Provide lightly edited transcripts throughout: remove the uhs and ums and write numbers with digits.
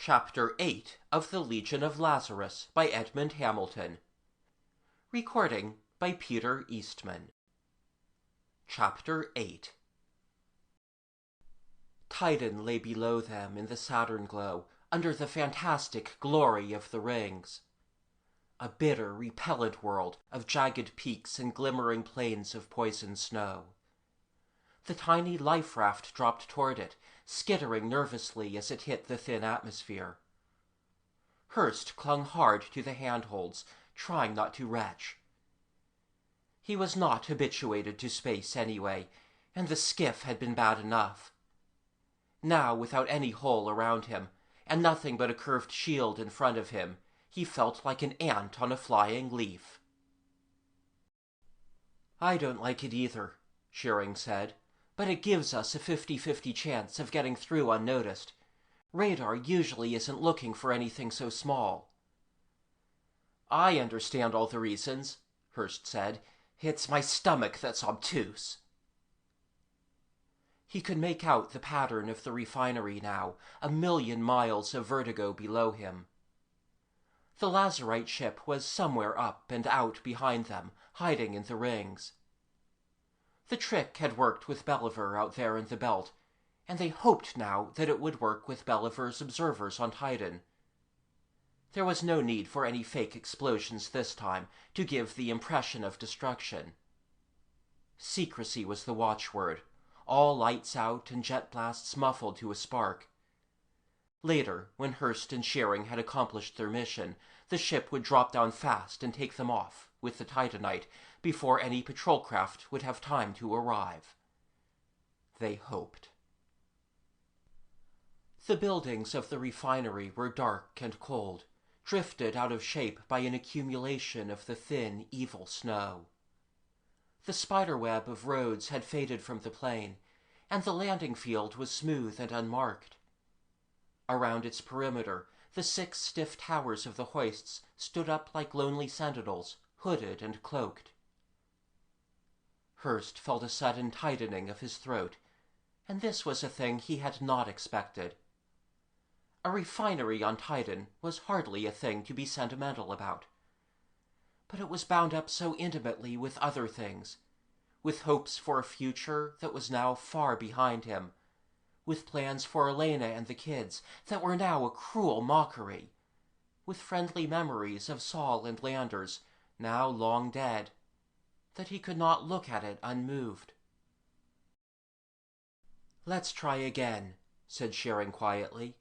Chapter 8 of the Legion of Lazarus by Edmond Hamilton. Recording by Peter Eastman. Chapter 8. Titan lay below them in the Saturn glow, under the fantastic glory of the rings. A bitter, repellent world of jagged peaks and glimmering plains of poison snow. The tiny life raft dropped toward it, skittering nervously as it hit the thin atmosphere. Hurst clung hard to the handholds, trying not to retch. He was not habituated to space anyway, and the skiff had been bad enough. Now, without any hull around him, and nothing but a curved shield in front of him, he felt like an ant on a flying leaf. "I don't like it either," Shearing said, "but it gives us a 50-50 chance of getting through unnoticed. Radar usually isn't looking for anything so small." "I understand all the reasons," Hurst said. "It's my stomach that's obtuse." He could make out the pattern of the refinery now, a million miles of vertigo below him. The Lazarite ship was somewhere up and out behind them, hiding in the rings. The trick had worked with Belliver out there in the belt, and they hoped now that it would work with Belliver's observers on Titan. There was no need for any fake explosions this time to give the impression of destruction. Secrecy was the watchword, all lights out and jet blasts muffled to a spark. Later, when Hurst and Shearing had accomplished their mission, the ship would drop down fast and take them off, with the Titanite, before any patrol craft would have time to arrive. They hoped. The buildings of the refinery were dark and cold, drifted out of shape by an accumulation of the thin, evil snow. The spiderweb of roads had faded from the plain, and the landing field was smooth and unmarked. Around its perimeter, the 6 stiff towers of the hoists stood up like lonely sentinels, hooded and cloaked. Hurst felt a sudden tightening of his throat, and this was a thing he had not expected. A refinery on Titan was hardly a thing to be sentimental about. But it was bound up so intimately with other things, with hopes for a future that was now far behind him, with plans for Elena and the kids that were now a cruel mockery, with friendly memories of Saul and Landers, now long dead, that he could not look at it unmoved. "Let's try again," said Shearing quietly.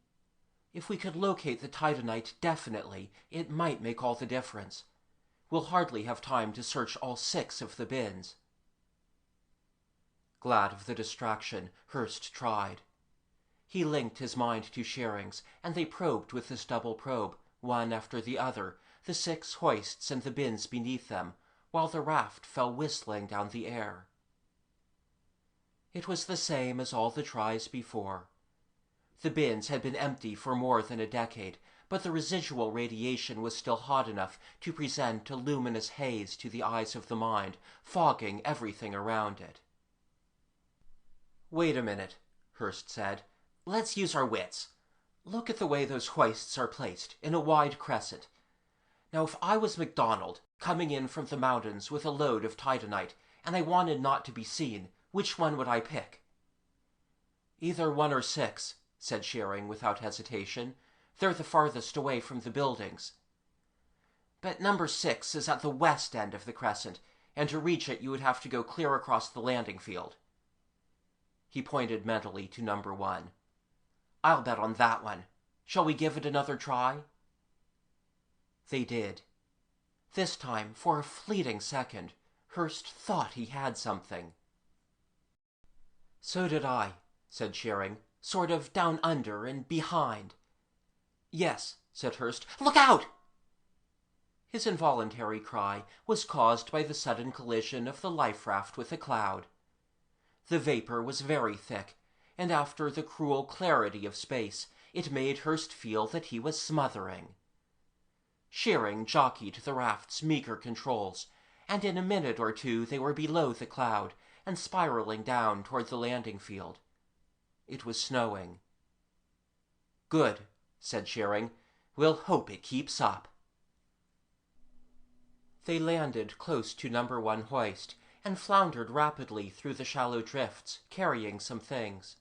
"If we could locate the Titanite definitely, it might make all the difference. We'll hardly have time to search all 6 of the bins." Glad of the distraction, Hurst tried. He linked his mind to Shearing's, and they probed with his double probe, one after the other, the 6 hoists and the bins beneath them, while the raft fell whistling down the air. It was the same as all the tries before. The bins had been empty for more than a decade, but the residual radiation was still hot enough to present a luminous haze to the eyes of the mind, fogging everything around it. "Wait a minute," Hurst said. "Let's use our wits. Look at the way those hoists are placed, in a wide crescent. Now, if I was MacDonald, coming in from the mountains with a load of Titanite, and I wanted not to be seen, which one would I pick?" "Either 1 or 6, said Shearing without hesitation. "They're the farthest away from the buildings." "But number 6 is at the west end of the crescent, and to reach it you would have to go clear across the landing field." He pointed mentally to number 1. "I'll bet on that one. Shall we give it another try?" They did. This time, for a fleeting second, Hurst thought he had something. "So did I," said Shearing, "sort of down under and behind." "Yes," said Hurst. "Look out!" His involuntary cry was caused by the sudden collision of the life raft with a cloud. The vapor was very thick, and after the cruel clarity of space, it made Hurst feel that he was smothering. Shearing jockeyed the raft's meager controls, and in a minute or two they were below the cloud and spiraling down toward the landing field. It was snowing. "Good," said Shearing. "We'll hope it keeps up." They landed close to number 1 hoist and floundered rapidly through the shallow drifts, carrying some things.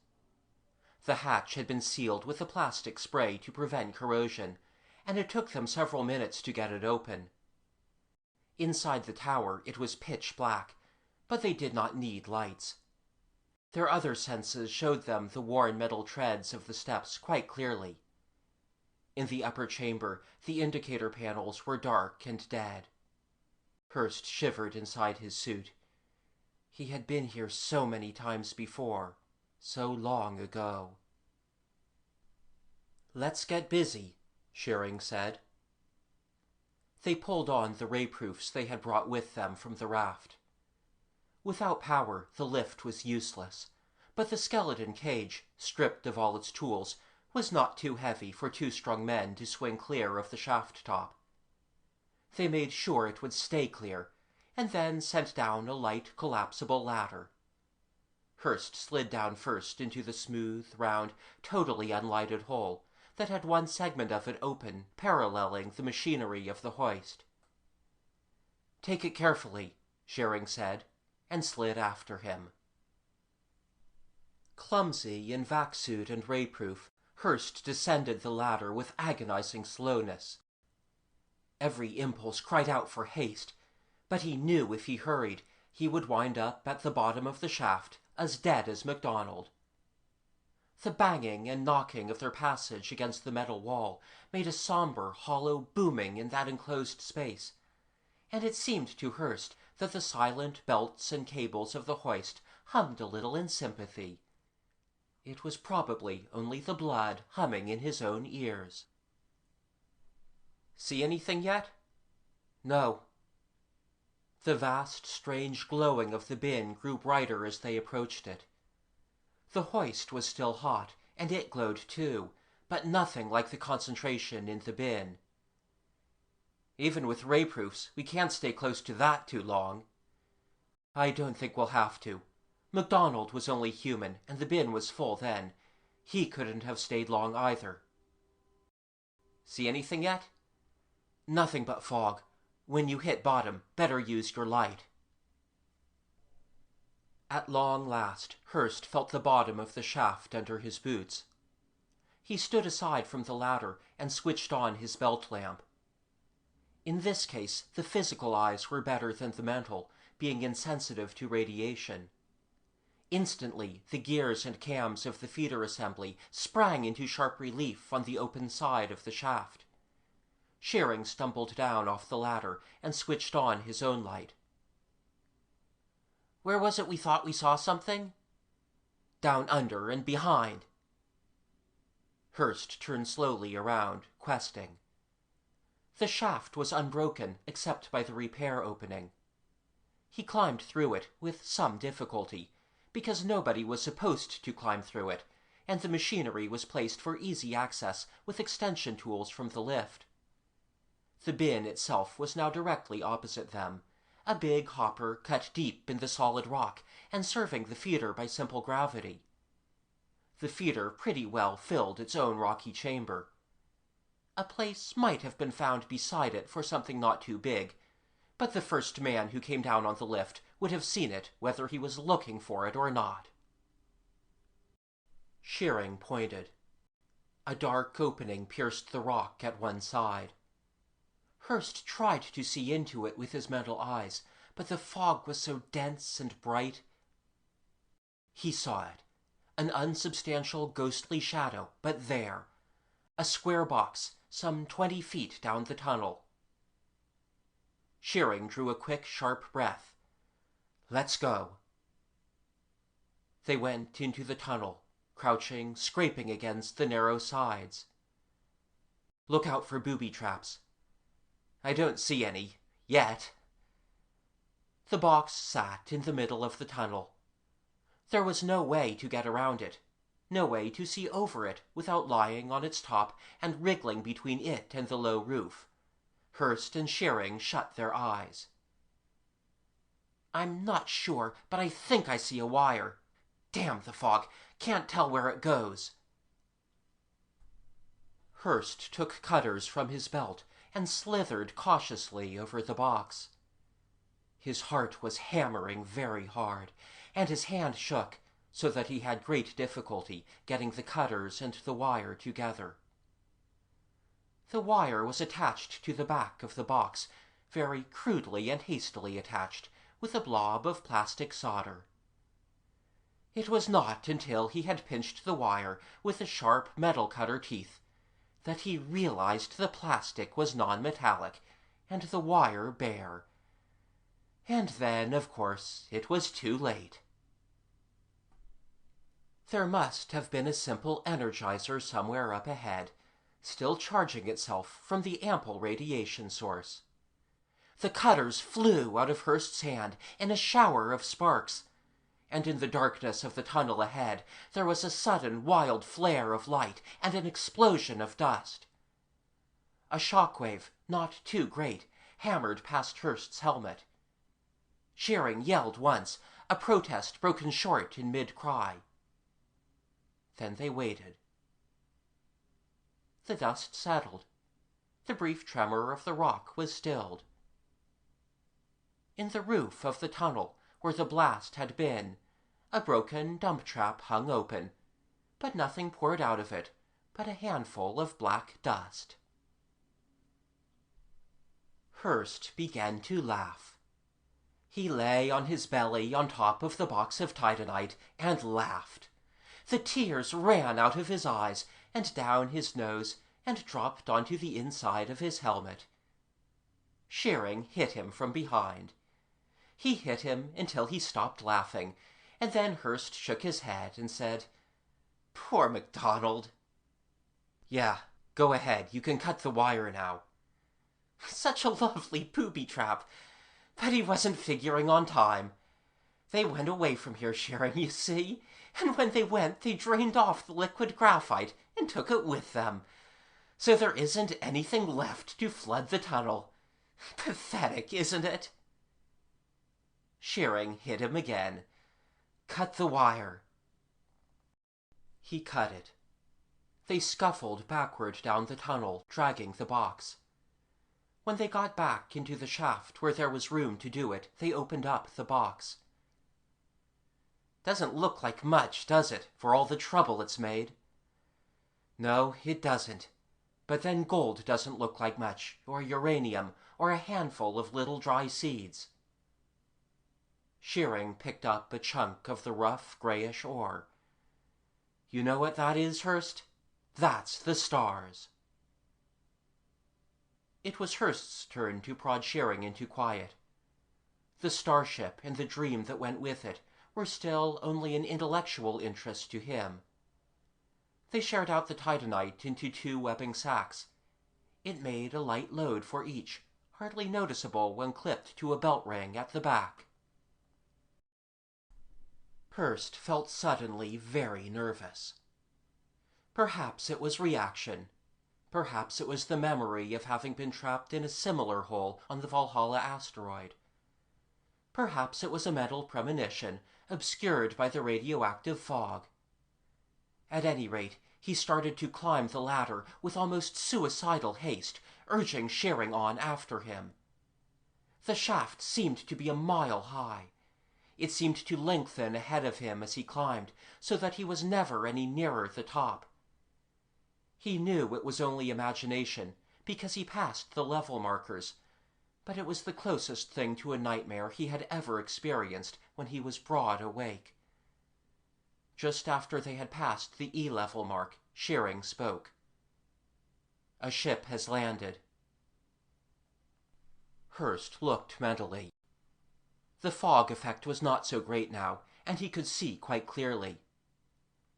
The hatch had been sealed with a plastic spray to prevent corrosion, and it took them several minutes to get it open. Inside the tower it was pitch black, but they did not need lights. Their other senses showed them the worn metal treads of the steps quite clearly. In the upper chamber, the indicator panels were dark and dead. Hurst shivered inside his suit. He had been here so many times before, so long ago. "Let's get busy," Shearing said. They pulled on the ray-proofs they had brought with them from the raft. Without power, the lift was useless, but the skeleton cage, stripped of all its tools, was not too heavy for 2 strong men to swing clear of the shaft top. They made sure it would stay clear, and then sent down a light, collapsible ladder. Hurst slid down first into the smooth, round, totally unlighted hole that had one segment of it open, paralleling the machinery of the hoist. "Take it carefully," Shearing said, and slid after him. Clumsy in vac suit and ray-proof, Hurst descended the ladder with agonizing slowness. Every impulse cried out for haste, but he knew if he hurried, he would wind up at the bottom of the shaft, as dead as MacDonald. The banging and knocking of their passage against the metal wall made a somber, hollow booming in that enclosed space, and it seemed to Hurst that the silent belts and cables of the hoist hummed a little in sympathy. It was probably only the blood humming in his own ears. "See anything yet?" "No." The vast, strange glowing of the bin grew brighter as they approached it. The hoist was still hot, and it glowed too, but nothing like the concentration in the bin. "Even with ray-proofs, we can't stay close to that too long." "I don't think we'll have to. MacDonald was only human, and the bin was full then. He couldn't have stayed long either." "See anything yet?" "Nothing but fog. When you hit bottom, better use your light." At long last, Hurst felt the bottom of the shaft under his boots. He stood aside from the ladder and switched on his belt lamp. In this case, the physical eyes were better than the mental, being insensitive to radiation. Instantly, the gears and cams of the feeder assembly sprang into sharp relief on the open side of the shaft. Shearing stumbled down off the ladder and switched on his own light. "Where was it we thought we saw something?" "Down under and behind." Hurst turned slowly around, questing. The shaft was unbroken except by the repair opening. He climbed through it with some difficulty, because nobody was supposed to climb through it, and the machinery was placed for easy access with extension tools from the lift. The bin itself was now directly opposite them, a big hopper cut deep in the solid rock and serving the feeder by simple gravity. The feeder pretty well filled its own rocky chamber. A place might have been found beside it for something not too big, but the first man who came down on the lift would have seen it whether he was looking for it or not. Shearing pointed. A dark opening pierced the rock at one side. Hurst tried to see into it with his mental eyes, but the fog was so dense and bright. He saw it, an unsubstantial ghostly shadow, but there, a square box some 20 feet down the tunnel. Shearing drew a quick, sharp breath. "Let's go." They went into the tunnel, crouching, scraping against the narrow sides. "Look out for booby traps." "I don't see any, yet." The box sat in the middle of the tunnel. There was no way to get around it, no way to see over it without lying on its top and wriggling between it and the low roof. Hurst and Shearing shut their eyes. "I'm not sure, but I think I see a wire. Damn the fog, can't tell where it goes." Hurst took cutters from his belt and slithered cautiously over the box. His heart was hammering very hard, and his hand shook, so that he had great difficulty getting the cutters and the wire together. The wire was attached to the back of the box, very crudely and hastily attached, with a blob of plastic solder. It was not until he had pinched the wire with the sharp metal cutter teeth that he realized the plastic was non-metallic and the wire bare. And then, of course, it was too late. There must have been a simple energizer somewhere up ahead, still charging itself from the ample radiation source. The cutters flew out of Hurst's hand in a shower of sparks, and in the darkness of the tunnel ahead there was a sudden wild flare of light and an explosion of dust. A shockwave, not too great, hammered past Hurst's helmet. Shearing yelled once, a protest broken short in mid-cry. Then they waited. The dust settled. The brief tremor of the rock was stilled. In the roof of the tunnel, where the blast had been, a broken dump trap hung open, but nothing poured out of it but a handful of black dust. Hurst began to laugh. He lay on his belly on top of the box of titanite and laughed. The tears ran out of his eyes and down his nose and dropped onto the inside of his helmet. Shearing hit him from behind. He hit him until he stopped laughing, and then Hurst shook his head and said, "Poor MacDonald." "Yeah, go ahead. You can cut the wire now." "Such a lovely booby trap. But he wasn't figuring on time. They went away from here, Shearing, you see, and when they went they drained off the liquid graphite and took it with them. So there isn't anything left to flood the tunnel. Pathetic, isn't it?" Shearing hit him again. "Cut the wire." He cut it. They scuffled backward down the tunnel, dragging the box. When they got back into the shaft where there was room to do it, they opened up the box. "Doesn't look like much, does it, for all the trouble it's made?" "No, it doesn't. But then gold doesn't look like much, or uranium, or a handful of little dry seeds." Shearing picked up a chunk of the rough, grayish ore. "You know what that is, Hurst? That's the stars." It was Hurst's turn to prod Shearing into quiet. The starship and the dream that went with it were still only an intellectual interest to him. They shared out the titanite into 2 webbing sacks. It made a light load for each, hardly noticeable when clipped to a belt ring at the back. Hurst felt suddenly very nervous. Perhaps it was reaction. Perhaps it was the memory of having been trapped in a similar hole on the Valhalla asteroid. Perhaps it was a mental premonition, obscured by the radioactive fog. At any rate, he started to climb the ladder with almost suicidal haste, urging Shearing on after him. The shaft seemed to be a mile high. It seemed to lengthen ahead of him as he climbed, so that he was never any nearer the top. He knew it was only imagination, because he passed the level markers, but it was the closest thing to a nightmare he had ever experienced when he was broad awake. Just after they had passed the E-level mark, Shearing spoke. "A ship has landed." Hurst looked mentally. The fog effect was not so great now, and he could see quite clearly.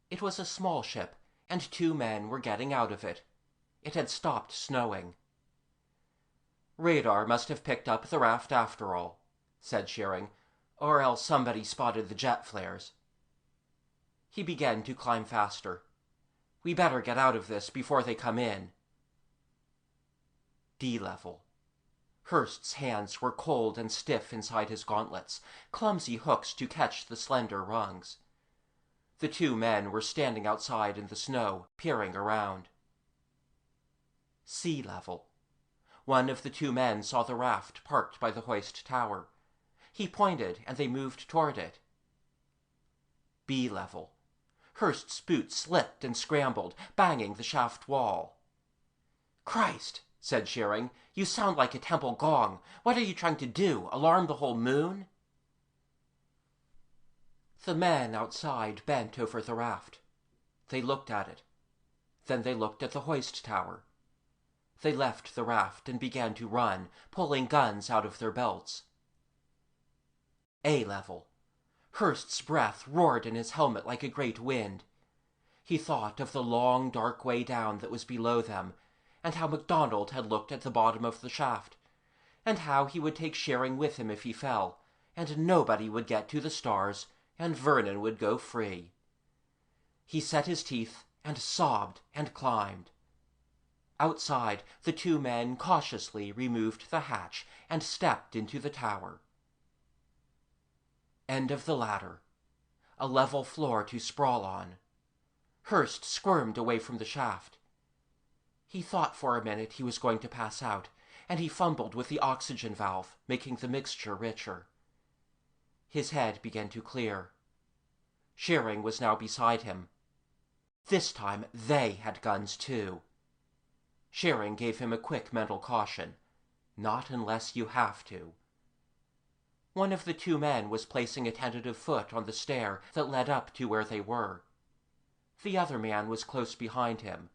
It was a small ship, and 2 men were getting out of it. It had stopped snowing. "Radar must have picked up the raft after all," said Shearing, "or else somebody spotted the jet flares." He began to climb faster. "We better get out of this before they come in." D-level. Hurst's hands were cold and stiff inside his gauntlets, clumsy hooks to catch the slender rungs. The 2 men were standing outside in the snow, peering around. sea level. One of the two men saw the raft parked by the hoist tower. He pointed, and they moved toward it. B level. Hurst's boots slipped and scrambled, banging the shaft wall. "Christ," said Shearing, "you sound like a temple gong. What are you trying to do, alarm the whole moon?" The men outside bent over the raft. They looked at it. Then they looked at the hoist tower. They left the raft and began to run, pulling guns out of their belts. A level. Hurst's breath roared in his helmet like a great wind. He thought of the long, dark way down that was below them, and how MacDonald had looked at the bottom of the shaft, and how he would take Shearing with him if he fell, and nobody would get to the stars, and Vernon would go free. He set his teeth and sobbed and climbed. Outside, the two men cautiously removed the hatch and stepped into the tower. End of the ladder. A level floor to sprawl on. Hurst squirmed away from the shaft. He thought for a minute he was going to pass out, and he fumbled with the oxygen valve, making the mixture richer. His head began to clear. Shearing was now beside him. This time they had guns too. Shearing gave him a quick mental caution. Not unless you have to. One of the two men was placing a tentative foot on the stair that led up to where they were. The other man was close behind him.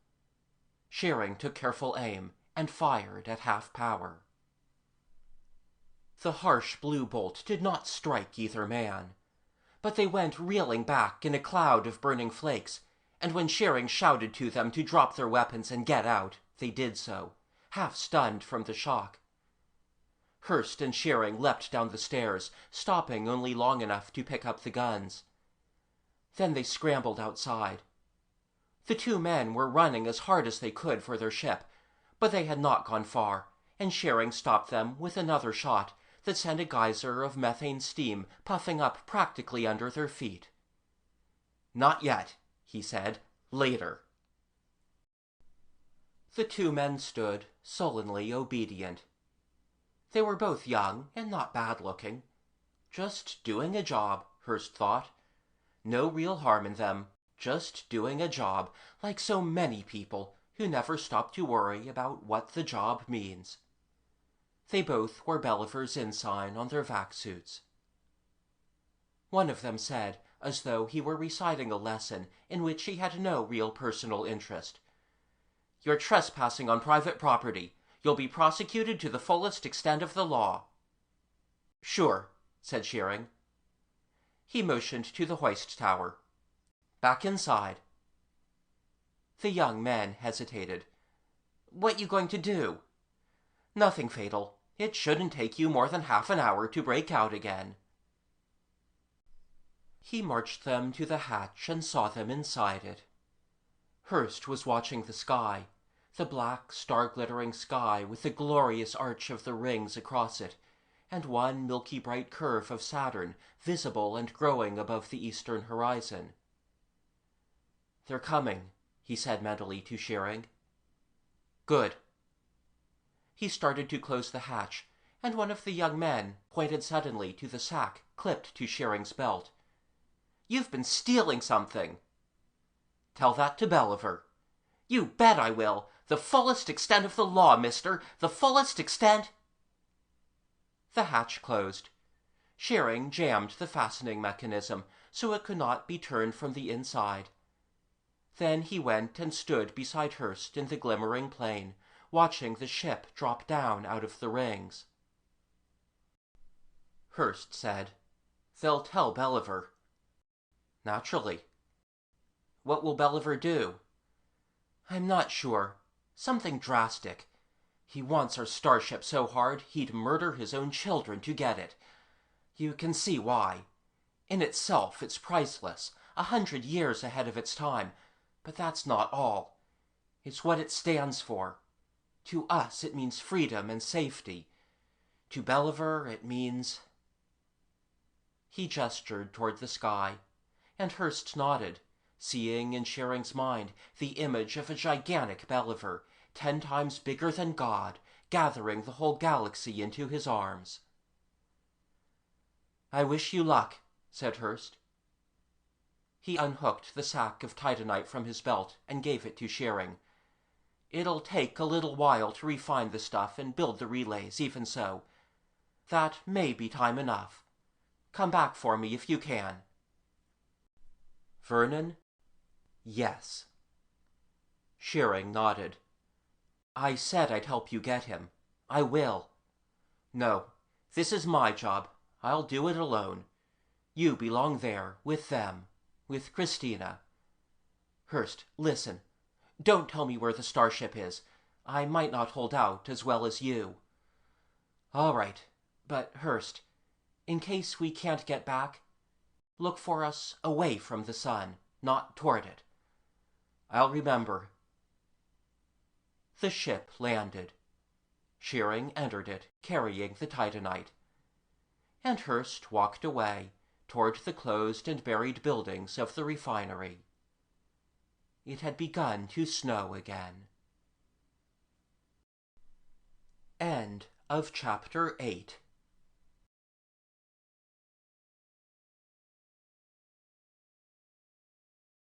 Shearing took careful aim and fired at half power. The harsh blue bolt did not strike either man, but they went reeling back in a cloud of burning flakes, and when Shearing shouted to them to drop their weapons and get out, they did so, half stunned from the shock. Hurst and Shearing leapt down the stairs, stopping only long enough to pick up the guns. Then they scrambled outside. The two men were running as hard as they could for their ship, but they had not gone far, and Shearing stopped them with another shot that sent a geyser of methane steam puffing up practically under their feet. "Not yet," he said. "Later." The two men stood, sullenly obedient. They were both young and not bad-looking. Just doing a job, Hurst thought. No real harm in them, just doing a job, like so many people who never stop to worry about what the job means. They both wore Belliver's ensign on their vac suits. One of them said, as though he were reciting a lesson in which he had no real personal interest, "You're trespassing on private property. You'll be prosecuted to the fullest extent of the law." "Sure," said Shearing. He motioned to the hoist tower. "Back inside." The young men hesitated. "What you going to do?" "Nothing fatal. It shouldn't take you more than half an hour to break out again." He marched them to the hatch and saw them inside it. Hurst was watching the sky, the black, star-glittering sky with the glorious arch of the rings across it, and one milky bright curve of Saturn visible and growing above the eastern horizon. "They're coming," he said mentally to Shearing. "Good." He started to close the hatch, and one of the young men pointed suddenly to the sack clipped to Shearing's belt. "You've been stealing something." "Tell that to Belliver." "You bet I will. The fullest extent of the law, mister. The fullest extent—" The hatch closed. Shearing jammed the fastening mechanism so it could not be turned from the inside. Then he went and stood beside Hurst in the glimmering plain, watching the ship drop down out of the rings. Hurst said, "They'll tell Belliver." "Naturally." "What will Belliver do?" "I'm not sure. Something drastic. He wants our starship so hard he'd murder his own children to get it. You can see why. In itself, it's priceless, 100 years ahead of its time, but that's not all. It's what it stands for. To us, it means freedom and safety. To Belliver, it means—" He gestured toward the sky, and Hurst nodded, seeing in Shearing's mind the image of a gigantic Belliver, 10 times bigger than God, gathering the whole galaxy into his arms. "I wish you luck," said Hurst. He unhooked the sack of titanite from his belt and gave it to Shearing. "It'll take a little while to refine the stuff and build the relays, even so. That may be time enough. Come back for me if you can." "Vernon?" "Yes." Shearing nodded. "I said I'd help you get him. I will. No, this is my job. I'll do it alone. You belong there, with them, with Christina. Hurst, listen. Don't tell me where the starship is. I might not hold out as well as you." "All right. But, Hurst, in case we can't get back, look for us away from the sun, not toward it." "I'll remember." The ship landed. Shearing entered it, carrying the titanite. And Hurst walked away, toward the closed and buried buildings of the refinery. It had begun to snow again. End of Chapter 8.